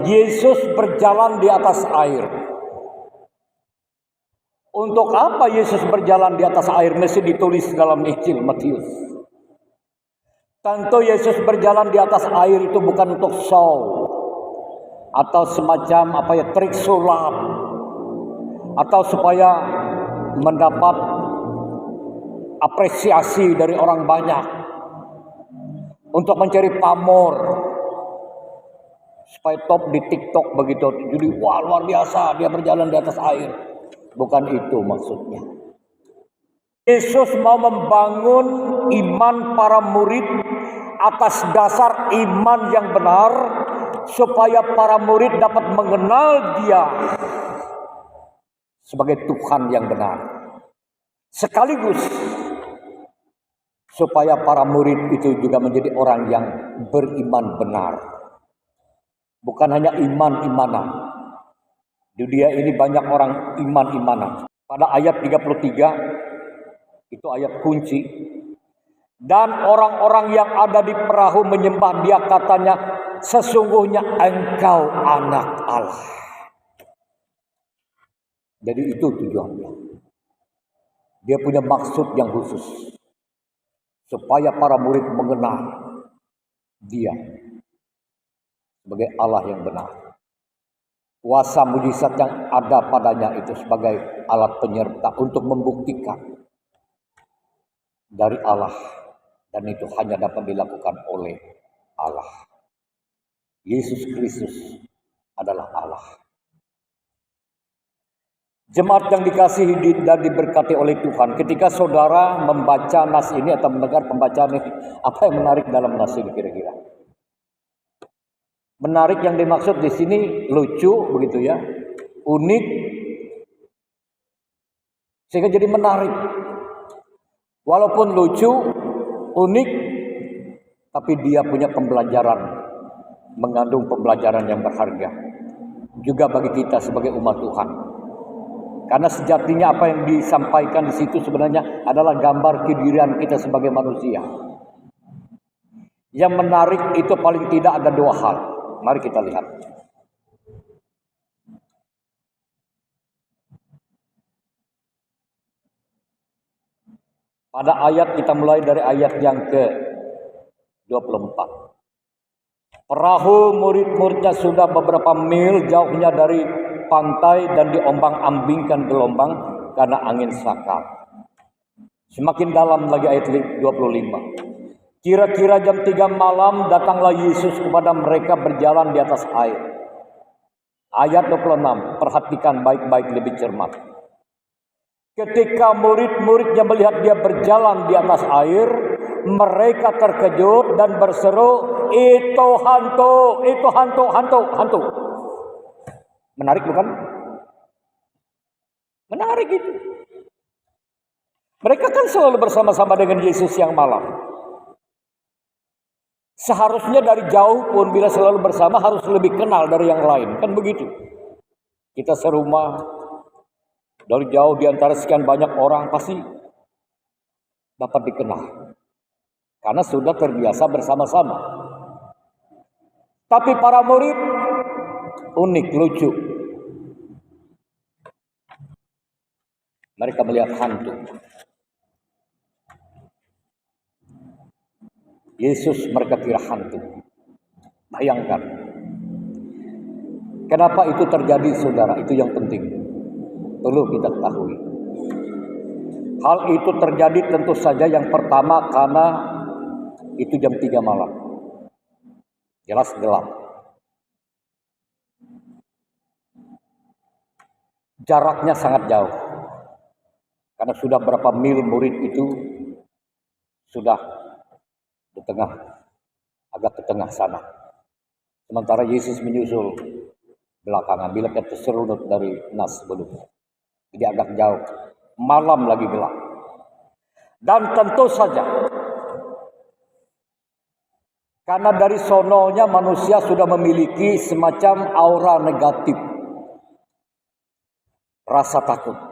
Yesus berjalan di atas air. Untuk apa Yesus berjalan di atas air? Mesti ditulis dalam Injil Matius. Tentu Yesus berjalan di atas air itu bukan untuk show atau semacam trik sulap, atau supaya mendapat apresiasi dari orang banyak, untuk mencari pamor, supaya top di TikTok begitu. Jadi wah, luar biasa dia berjalan di atas air. Bukan itu maksudnya. Yesus mau membangun iman para murid atas dasar iman yang benar, supaya para murid dapat mengenal Dia sebagai Tuhan yang benar. Sekaligus supaya para murid itu juga menjadi orang yang beriman benar. Bukan hanya iman-imanan. Di dunia ini banyak orang iman-imanan. Pada ayat 33, itu ayat kunci. Dan orang-orang yang ada di perahu menyembah Dia, katanya, sesungguhnya Engkau anak Allah. Jadi itu tujuannya. Dia punya maksud yang khusus, supaya para murid mengenal Dia sebagai Allah yang benar. Kuasa mujizat yang ada padanya itu sebagai alat penyerta untuk membuktikan dari Allah, dan itu hanya dapat dilakukan oleh Allah. Yesus Kristus adalah Allah. Jemaat yang dikasihi dan diberkati oleh Tuhan, ketika saudara membaca nas ini atau mendengar pembacaan ini, apa yang menarik dalam nas ini kira-kira? Menarik yang dimaksud di sini lucu begitu ya, unik, sehingga jadi menarik. Walaupun lucu, unik, tapi dia punya pembelajaran, mengandung pembelajaran yang berharga juga bagi kita sebagai umat Tuhan. Karena sejatinya apa yang disampaikan di situ sebenarnya adalah gambar kedirian kita sebagai manusia. Yang menarik itu paling tidak ada dua hal. Mari kita lihat. Pada ayat, kita mulai dari ayat yang ke-24. Perahu murid-muridnya sudah beberapa mil jauhnya dari pantai dan diombang-ambingkan gelombang karena angin sakal. Semakin dalam lagi ayat 25. Kira-kira jam 3 malam datanglah Yesus kepada mereka berjalan di atas air. Ayat 26, perhatikan baik-baik, lebih cermat. Ketika murid-muridnya melihat Dia berjalan di atas air, mereka terkejut dan berseru, itu hantu, itu hantu, hantu, hantu. Menarik bukan? Menarik itu. Mereka kan selalu bersama-sama dengan Yesus yang malam. Seharusnya dari jauh pun bila selalu bersama harus lebih kenal dari yang lain. Kan begitu. Kita serumah, dari jauh di antara sekian banyak orang pasti dapat dikenal. Karena sudah terbiasa bersama-sama. Tapi para murid unik, lucu. Mereka melihat hantu. Yesus mereka kira hantu. Bayangkan. Kenapa itu terjadi, saudara? Itu yang penting. Perlu kita ketahui. Hal itu terjadi tentu saja yang pertama karena itu jam 3 malam. Jelas gelap. Jaraknya sangat jauh. Karena sudah berapa mil murid itu sudah di tengah, agak ke tengah sana. Sementara Yesus menyusul belakangan, bila kita serunut dari nas sebelumnya. Jadi agak jauh, malam lagi gelap. Dan tentu saja, karena dari sononya manusia sudah memiliki semacam aura negatif, rasa takut.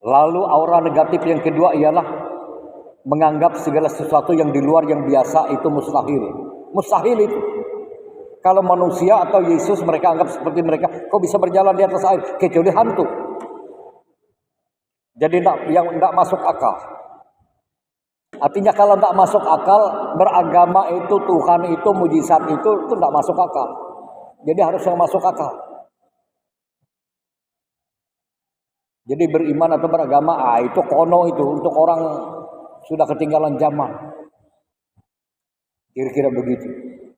Lalu aura negatif yang kedua ialah menganggap segala sesuatu yang di luar yang biasa itu mustahil. Mustahil itu. Kalau manusia atau Yesus mereka anggap seperti mereka, kok bisa berjalan di atas air? Kecuali hantu. Jadi yang tidak masuk akal. Artinya kalau tidak masuk akal, beragama itu, Tuhan itu, mujizat itu tidak masuk akal. Jadi harus yang masuk akal. Jadi beriman atau beragama, itu kono itu untuk orang sudah ketinggalan zaman. Kira-kira begitu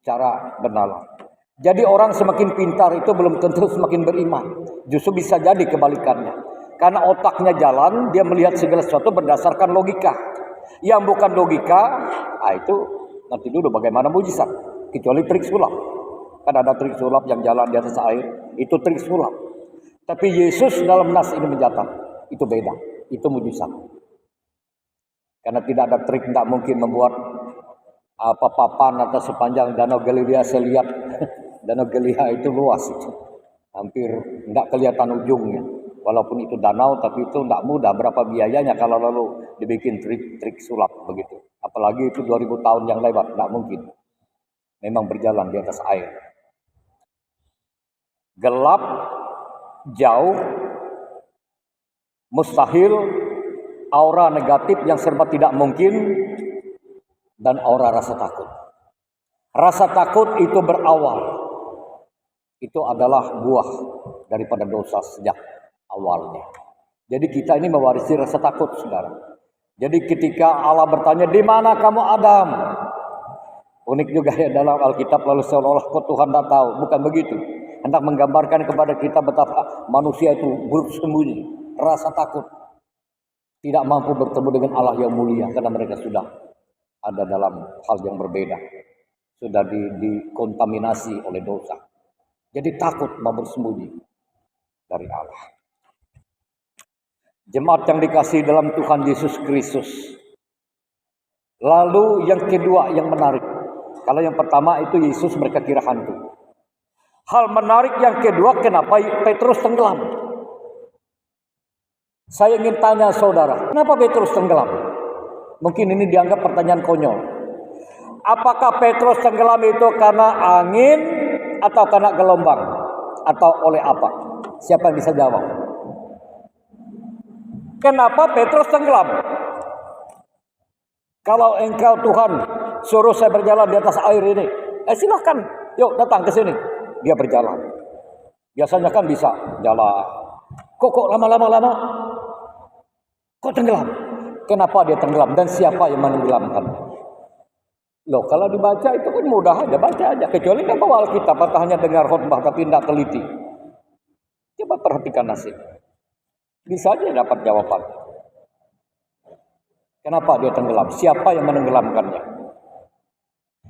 cara bernalar. Jadi orang semakin pintar itu belum tentu semakin beriman. Justru bisa jadi kebalikannya. Karena otaknya jalan, dia melihat segala sesuatu berdasarkan logika. Yang bukan logika, itu nanti dulu bagaimana mujizat. Kecuali trik sulap. Kan ada trik sulap yang jalan di atas air, itu trik sulap. Tapi Yesus dalam nas ini mencatat, itu beda, itu mujizat. Karena tidak ada trik, tidak mungkin membuat papan atau sepanjang Danau Galilea. Saya lihat Danau Galilea itu luas, itu hampir tidak kelihatan ujungnya. Walaupun itu danau, tapi itu tidak mudah. Berapa biayanya kalau lalu dibikin trik sulap begitu. Apalagi itu 2000 tahun yang lewat, tidak mungkin. Memang berjalan di atas air. Gelap, jauh, mustahil, aura negatif yang serba tidak mungkin, dan aura rasa takut. Rasa takut itu berawal. Itu adalah buah daripada dosa sejak awalnya. Jadi kita ini mewarisi rasa takut, saudara. Jadi ketika Allah bertanya, di mana kamu Adam? Unik juga ya dalam Alkitab, lalu seolah-olah kok Tuhan tidak tahu. Bukan begitu. Hendak menggambarkan kepada kita betapa manusia itu bersembunyi, rasa takut. Tidak mampu bertemu dengan Allah yang mulia karena mereka sudah ada dalam hal yang berbeda. Sudah dikontaminasi oleh dosa. Jadi takut mau bersembunyi dari Allah. Jemaat yang dikasihi dalam Tuhan Yesus Kristus. Lalu yang kedua yang menarik. Kalau yang pertama itu Yesus mereka kira hantu. Hal menarik yang kedua, kenapa Petrus tenggelam? Saya ingin tanya saudara, kenapa Petrus tenggelam? Mungkin ini dianggap pertanyaan konyol. Apakah Petrus tenggelam itu karena angin atau karena gelombang? Atau oleh apa? Siapa yang bisa jawab? Kenapa Petrus tenggelam? Kalau engkau Tuhan suruh saya berjalan di atas air ini, silakan, yuk datang ke sini. Dia berjalan. Biasanya kan bisa jalan. Kok lama-lama? Kok tenggelam? Kenapa dia tenggelam dan siapa yang menenggelamkan? Loh, kalau dibaca itu kan mudah aja, baca aja. Kecuali kan bawa Alkitab atau hanya dengar khotbah tapi tidak teliti. Coba perhatikan nasib. Bisa aja dapat jawaban. Kenapa dia tenggelam? Siapa yang menenggelamkannya?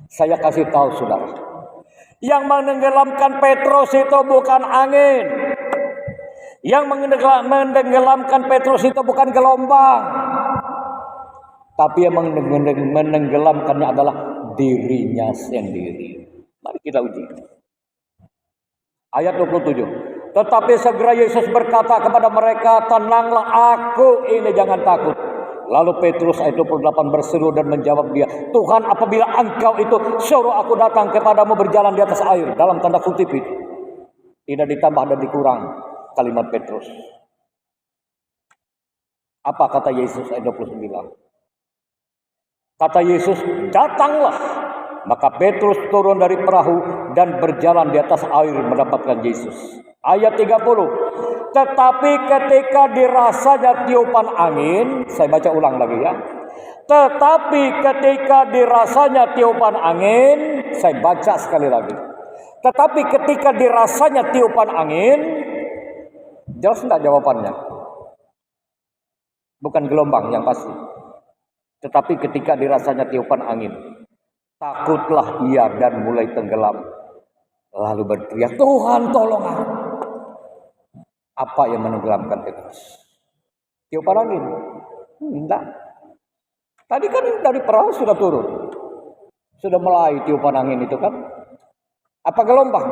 Saya kasih tahu saudara. Yang menenggelamkan Petrus itu bukan angin. Yang menenggelamkan Petrus itu bukan gelombang. Tapi yang menenggelamkannya adalah dirinya sendiri. Mari kita uji. Ayat 27. Tetapi segera Yesus berkata kepada mereka, tenanglah, aku ini, jangan takut. Lalu Petrus ayat 28 berseru dan menjawab dia, Tuhan, apabila engkau itu suruh aku datang kepadamu berjalan di atas air. Dalam tanda kutip itu. Tidak ditambah dan dikurang kalimat Petrus. Apa kata Yesus ayat 29? Kata Yesus, datanglah. Maka Petrus turun dari perahu dan berjalan di atas air mendapatkan Yesus. Ayat 30. Tetapi ketika dirasanya tiupan angin, saya baca ulang lagi ya. Tetapi ketika dirasanya tiupan angin, saya baca sekali lagi. Tetapi ketika dirasanya tiupan angin, jelas enggak jawabannya? Bukan gelombang yang pasti. Tetapi ketika dirasanya tiupan angin, takutlah ia dan mulai tenggelam. Lalu berteriak, Tuhan tolong aku. Apa yang menenggelamkan Petrus? Tiupan angin? Tidak. Tadi kan dari perahu sudah turun. Sudah mulai tiupan angin itu kan. Apa gelombang?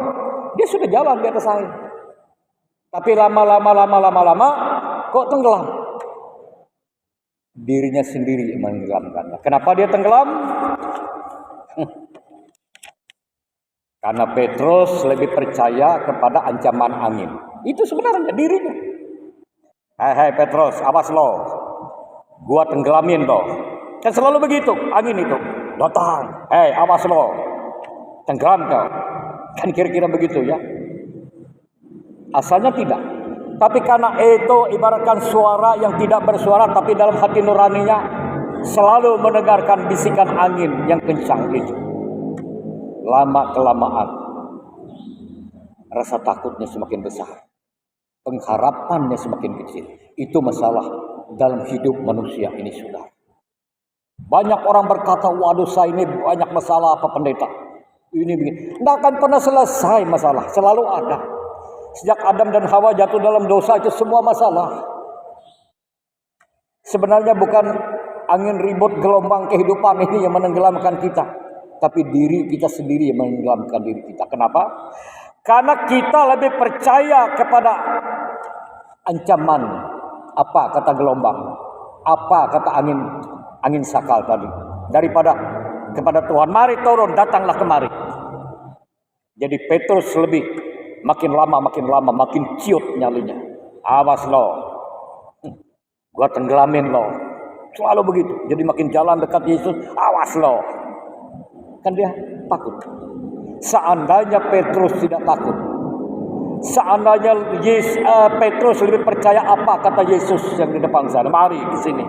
Dia sudah jalan di atas air. Tapi lama-lama kok tenggelam? Dirinya sendiri yang menenggelamkannya. Kenapa dia tenggelam? Karena Petrus lebih percaya kepada ancaman angin. Itu sebenarnya dirinya. Hai Petrus, awas lo. Gua tenggelamin lo. Kan selalu begitu, angin itu. Datang, awas lo. Tenggelam kau. Kan kira-kira begitu ya. Asalnya tidak. Tapi karena itu ibaratkan suara yang tidak bersuara, tapi dalam hati nuraninya selalu mendengarkan bisikan angin yang kencang itu. Lama-kelamaan rasa takutnya semakin besar. Pengharapannya semakin kecil. Itu masalah dalam hidup manusia ini, saudara. Banyak orang berkata, waduh saya ini banyak masalah apa pendeta. Ini begini. Tidak akan pernah selesai masalah. Selalu ada. Sejak Adam dan Hawa jatuh dalam dosa itu semua masalah. Sebenarnya bukan angin ribut gelombang kehidupan ini yang menenggelamkan kita. Tapi diri kita sendiri yang menenggelamkan diri kita. Kenapa? Karena kita lebih percaya kepada ancaman. Apa kata gelombang? Apa kata angin sakal tadi? Daripada kepada Tuhan. Mari turun, datanglah kemari. Jadi Petrus lebih makin lama makin ciut nyalinya. Awas lo. Gua tenggelamin lo. Selalu begitu. Jadi makin jalan dekat Yesus, awas lo. Kan dia takut. Seandainya Petrus tidak takut, seandainya Petrus lebih percaya apa kata Yesus yang di depan sana, mari ke sini.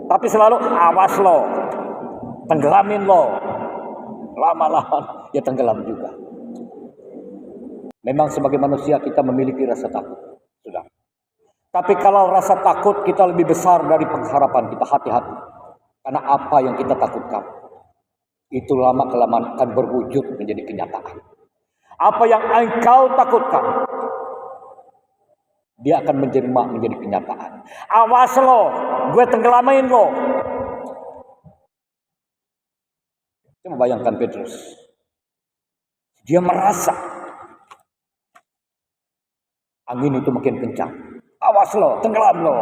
Tapi selalu awas lo, tenggelamin lo. Lama-lama ya tenggelam juga. Memang sebagai manusia kita memiliki rasa takut, sudah. Tapi kalau rasa takut kita lebih besar dari pengharapan kita, hati-hati. Karena apa yang kita takutkan itu lama-kelamaan akan berwujud menjadi kenyataan. Apa yang engkau takutkan, dia akan menjelma menjadi kenyataan. Awas lo, gue tenggelamin lo. Coba bayangkan Petrus. Dia merasa angin itu makin kencang. Awas lo, tenggelam lo.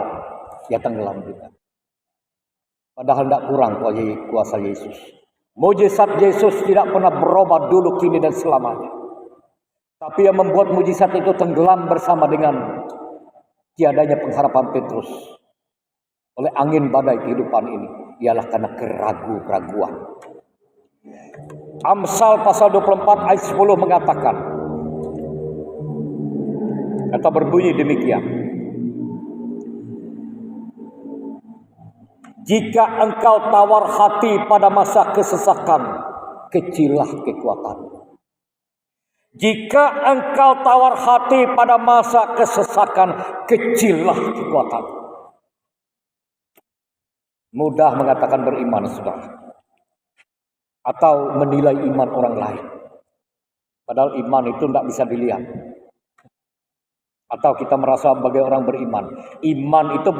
Ya tenggelam juga. Padahal tidak kurang kuasa Yesus. Mujizat Yesus tidak pernah berubah dulu, kini dan selamanya. Tapi yang membuat mujizat itu tenggelam bersama dengan tiadanya pengharapan Petrus oleh angin badai kehidupan ini ialah karena keraguan. Amsal pasal 24 ayat 10 mengatakan atau berbunyi demikian. Jika engkau tawar hati pada masa kesesakan, kecillah kekuatanmu. Jika engkau tawar hati pada masa kesesakan, kecillah kekuatanmu. Mudah mengatakan beriman, saudara. Atau menilai iman orang lain. Padahal iman itu tidak bisa dilihat. Atau kita merasa sebagai orang beriman. Iman itu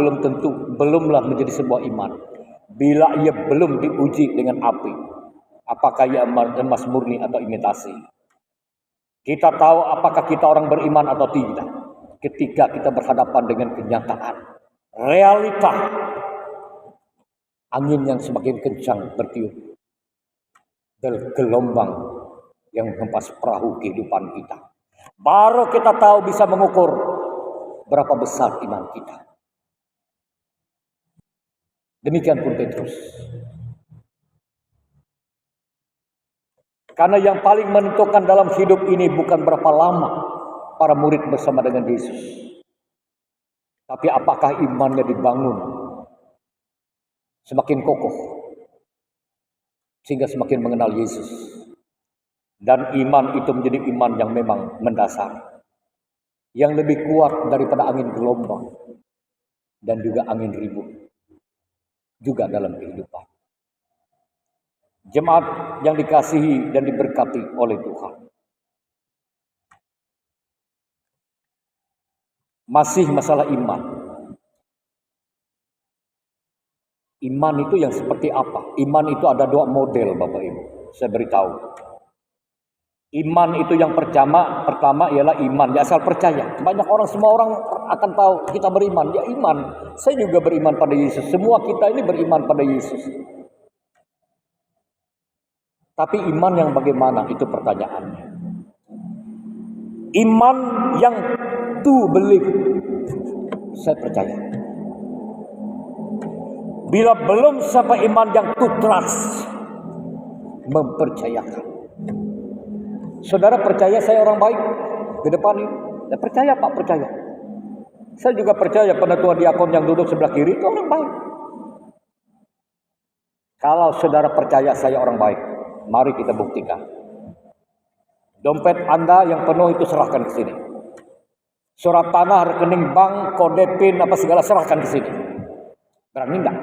belumlah menjadi sebuah iman. Bila ia belum diuji dengan api. Apakah ia emas murni atau imitasi. Kita tahu apakah kita orang beriman atau tidak. Ketika kita berhadapan dengan kenyataan. Realita. Angin yang semakin kencang bertiup. Dan gelombang yang menghempas perahu kehidupan kita. Baru kita tahu bisa mengukur berapa besar iman kita. Demikian pun Petrus. Karena yang paling menentukan dalam hidup ini bukan berapa lama para murid bersama dengan Yesus. Tapi apakah imannya dibangun semakin kokoh. Sehingga semakin mengenal Yesus. Dan iman itu menjadi iman yang memang mendasar. Yang lebih kuat daripada angin gelombang. Dan juga angin ribut. Juga dalam kehidupan. Jemaat yang dikasihi dan diberkati oleh Tuhan. Masih masalah iman. Iman itu yang seperti apa? Iman itu ada dua model, Bapak Ibu. Saya beritahu. Iman itu yang pertama ialah iman, ya asal percaya. Semua orang akan tahu kita beriman, ya iman. Saya juga beriman pada Yesus. Semua kita ini beriman pada Yesus. Tapi iman yang bagaimana? Itu pertanyaannya. Iman yang to believe. Saya percaya. Bila belum sampai iman yang to trust. Mempercayakan. Saudara percaya saya orang baik ke depan ini? Saya percaya Pak, percaya. Saya juga percaya penatua diakon yang duduk sebelah kiri itu orang baik. Kalau saudara percaya saya orang baik, mari kita buktikan. Dompet Anda yang penuh itu serahkan ke sini. Surat tanah, rekening bank, kode PIN, apa segala serahkan ke sini. Berani enggak?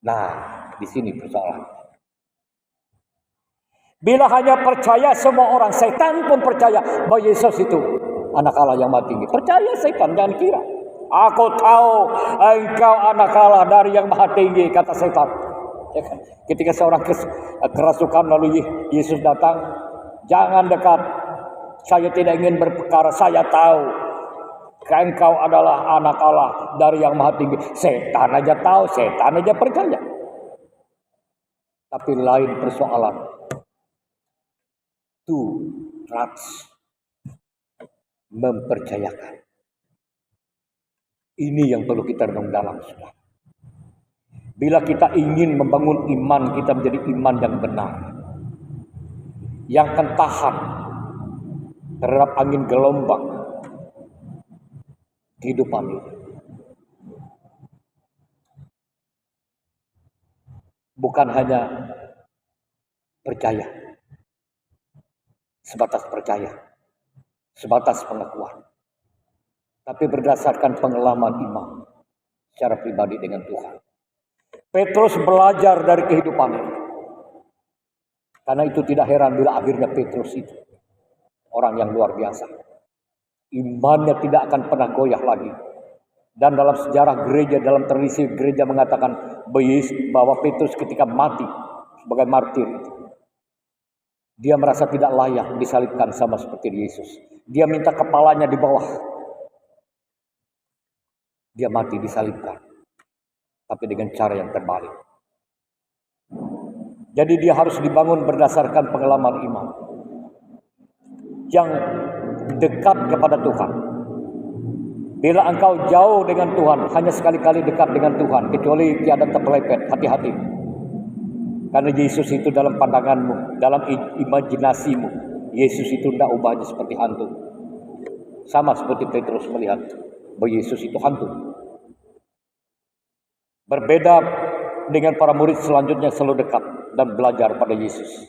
Nah, di sini persoalan. Bila hanya percaya semua orang, setan pun percaya bahwa Yesus itu anak Allah yang maha tinggi. Percaya setan, jangan kira. Aku tahu engkau anak Allah dari yang maha tinggi, kata setan. Ya kan? Ketika seorang kerasukan lalu Yesus datang, jangan dekat. Saya tidak ingin berperkara, saya tahu engkau adalah anak Allah dari yang maha tinggi. Setan aja tahu, setan aja percaya. Tapi lain persoalan. To trust, mempercayakan. Ini yang perlu kita renung dalam, saudara. Bila kita ingin membangun iman kita menjadi iman yang benar, yang akan tahan terhadap angin gelombang kehidupan ini. Bukan hanya percaya, sebatas percaya, sebatas pengakuan, tapi berdasarkan pengalaman iman secara pribadi dengan Tuhan. Petrus belajar dari kehidupan ini. Karena itu tidak heran bila akhirnya Petrus itu orang yang luar biasa. Imannya tidak akan pernah goyah lagi. Dan dalam sejarah gereja, dalam tradisi gereja mengatakan bahwa Petrus ketika mati sebagai martir itu, dia merasa tidak layak disalibkan sama seperti Yesus. Dia minta kepalanya di bawah. Dia mati disalibkan. Tapi dengan cara yang terbalik. Jadi dia harus dibangun berdasarkan pengalaman iman. Yang dekat kepada Tuhan. Bila engkau jauh dengan Tuhan, hanya sekali-kali dekat dengan Tuhan. Kecuali tiada terpelepet, hati-hati. Karena Yesus itu dalam pandanganmu, dalam imajinasimu, Yesus itu tidak ubahnya seperti hantu. Sama seperti Petrus melihat bahwa Yesus itu hantu. Berbeda dengan para murid selanjutnya selalu dekat dan belajar pada Yesus.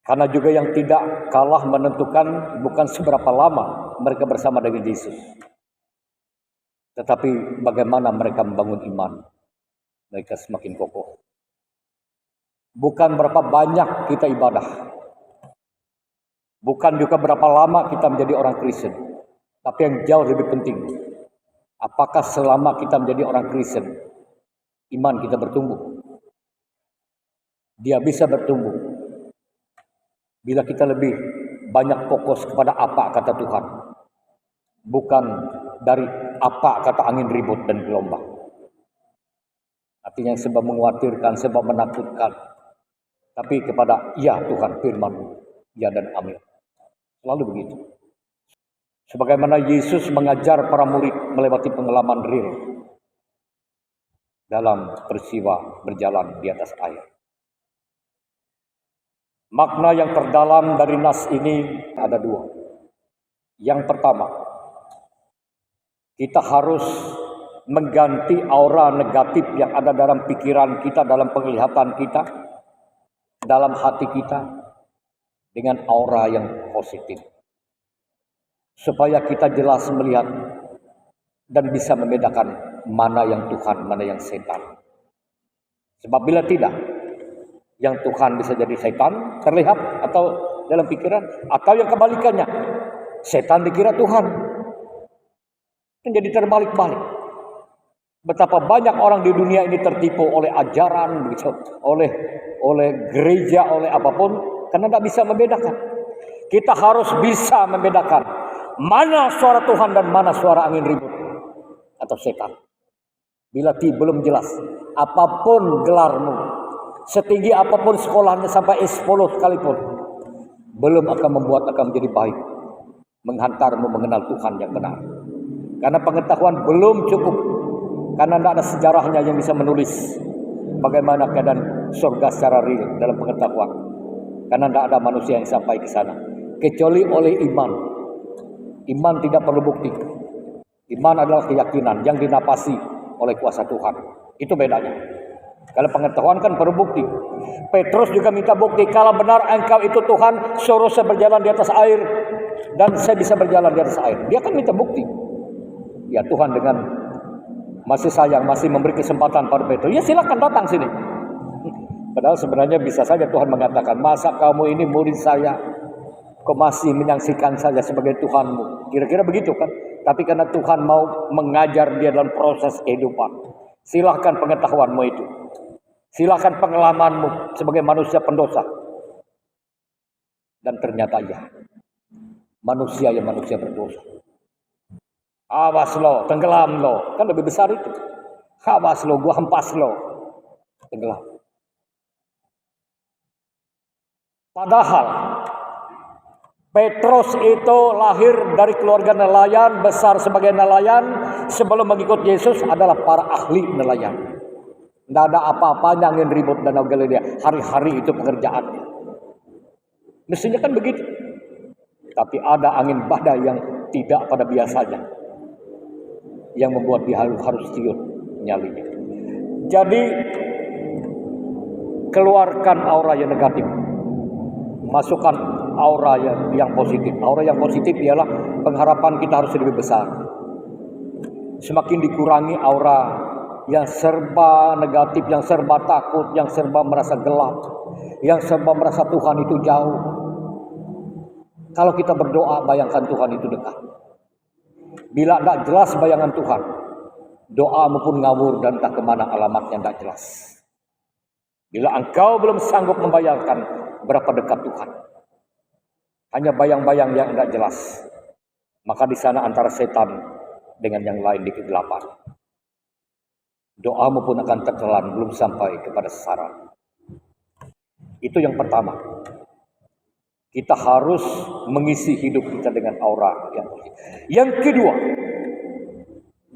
Karena juga yang tidak kalah menentukan bukan seberapa lama mereka bersama dengan Yesus. Tetapi bagaimana mereka membangun iman. Mereka semakin kokoh. Bukan berapa banyak kita ibadah. Bukan juga berapa lama kita menjadi orang Kristen. Tapi yang jauh lebih penting. Apakah selama kita menjadi orang Kristen, iman kita bertumbuh? Dia bisa bertumbuh. Bila kita lebih banyak fokus kepada apa kata Tuhan. Bukan dari apa kata angin ribut dan gelombang. Artinya sebab mengkhawatirkan, sebab menakutkan. Tapi kepada ya Tuhan firman-Mu, ya dan amin. Selalu begitu. Sebagaimana Yesus mengajar para murid melewati pengalaman real dalam peristiwa berjalan di atas air. Makna yang terdalam dari nas ini ada dua. Yang pertama, kita harus mengganti aura negatif yang ada dalam pikiran kita, dalam penglihatan kita, dalam hati kita dengan aura yang positif. Supaya kita jelas melihat dan bisa membedakan mana yang Tuhan, mana yang setan. Sebab bila tidak, yang Tuhan bisa jadi setan terlihat atau dalam pikiran, atau yang kebalikannya, setan dikira Tuhan. Menjadi terbalik-balik. Betapa banyak orang di dunia ini tertipu oleh ajaran, begitu, oleh gereja, oleh apapun, karena tidak bisa membedakan. Kita harus bisa membedakan mana suara Tuhan dan mana suara angin ribut atau setan. Bila belum jelas apapun gelarmu, setinggi apapun sekolahnya sampai S10 sekalipun, belum akan membuat akan menjadi baik, menghantarmu mengenal Tuhan yang benar. Karena pengetahuan belum cukup, karena tidak ada sejarahnya yang bisa menulis bagaimana keadaan surga secara real dalam pengetahuan. Karena tidak ada manusia yang sampai ke sana, kecuali oleh iman. Iman tidak perlu bukti. Iman adalah keyakinan yang dinapasi oleh kuasa Tuhan. Itu bedanya. Kalau pengetahuan kan perlu bukti. Petrus juga minta bukti. Kalau benar engkau itu Tuhan, suruh saya berjalan di atas air. Dan saya bisa berjalan di atas air. Dia kan minta bukti. Ya Tuhan dengan masih sayang, masih memberi kesempatan pada Petrus. Ya silakan datang sini. Padahal sebenarnya bisa saja Tuhan mengatakan, masa kamu ini murid saya, kau masih menyaksikan saya sebagai Tuhanmu. Kira-kira begitu kan. Tapi karena Tuhan mau mengajar dia dalam proses kehidupan. Silahkan pengetahuanmu itu. Silahkan pengalamanmu sebagai manusia pendosa. Dan ternyata ya. Manusia yang manusia berdosa. Awas lo, tenggelam lo. Kan lebih besar itu. Awas lo, gua hempas lo. Tenggelam. Padahal Petrus itu lahir dari keluarga nelayan, besar sebagai nelayan. Sebelum mengikut Yesus adalah para ahli nelayan. Tidak ada apa-apanya angin ribut Danau Galilea. Hari-hari itu pekerjaannya. Mestinya kan begitu. Tapi ada angin badai yang tidak pada biasanya. Yang membuat dia harus tiup nyalinya. Jadi, keluarkan aura yang negatif. Masukkan aura yang positif. Aura yang positif ialah pengharapan kita harus lebih besar. Semakin dikurangi aura yang serba negatif, yang serba takut, yang serba merasa gelap, yang serba merasa Tuhan itu jauh. Kalau kita berdoa, bayangkan Tuhan itu dekat. Bila tidak jelas bayangan Tuhan, doamu pun ngawur dan tak kemana alamatnya tidak jelas. Bila engkau belum sanggup membayangkan berapa dekat Tuhan, hanya bayang-bayang yang tidak jelas, maka di sana antara setan dengan yang lain di kegelapan. Doamu pun akan tertelan belum sampai kepada sasaran. Itu yang pertama. Kita harus mengisi hidup kita dengan aura yang positif. Yang kedua,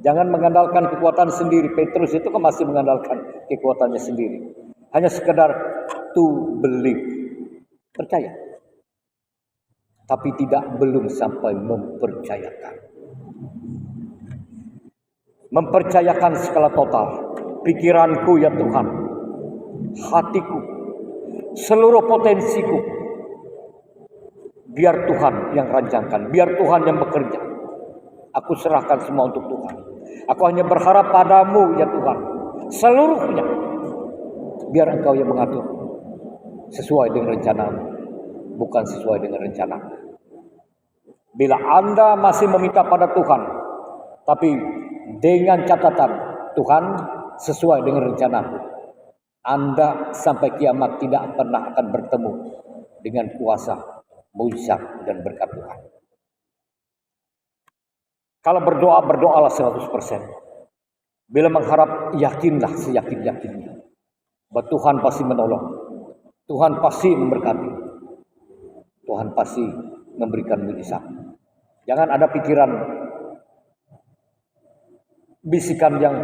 jangan mengandalkan kekuatan sendiri. Petrus itu kan masih mengandalkan kekuatannya sendiri. Hanya sekedar to believe, percaya. Tapi belum sampai mempercayakan. Mempercayakan skala total. Pikiranku ya Tuhan, hatiku, seluruh potensiku. Biar Tuhan yang rancangkan, biar Tuhan yang bekerja. Aku serahkan semua untuk Tuhan. Aku hanya berharap padamu ya Tuhan, seluruhnya. Biar Engkau yang mengatur sesuai dengan rencanamu, bukan sesuai dengan rencana. Bila Anda masih meminta pada Tuhan, tapi dengan catatan Tuhan sesuai dengan rencanamu, Anda sampai kiamat tidak pernah akan bertemu dengan kuasa, mujizat dan berkat Tuhan. Kalau berdoa, berdoalah 100%. Bila mengharap, yakinlah seyakin-yakinnya bahwa Tuhan pasti menolong. Tuhan pasti memberkati. Tuhan pasti memberikan mujizat. Jangan ada pikiran bisikan yang,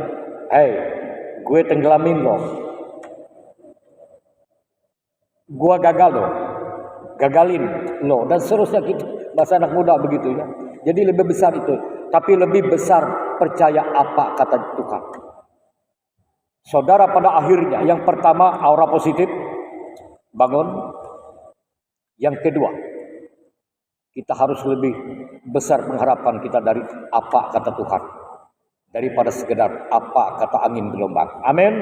gue tenggelamin loh, gue gagal loh, gagalin loh, dan seterusnya gitu. Bahasa anak muda begitu ya. Jadi lebih besar itu, tapi lebih besar percaya apa kata Tuhan. Saudara, pada akhirnya yang pertama aura positif, bangun. Yang kedua, kita harus lebih besar pengharapan kita dari apa kata Tuhan, daripada sekedar apa kata angin gelombang. Amin.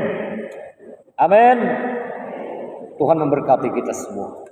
Amin. Tuhan memberkati kita semua.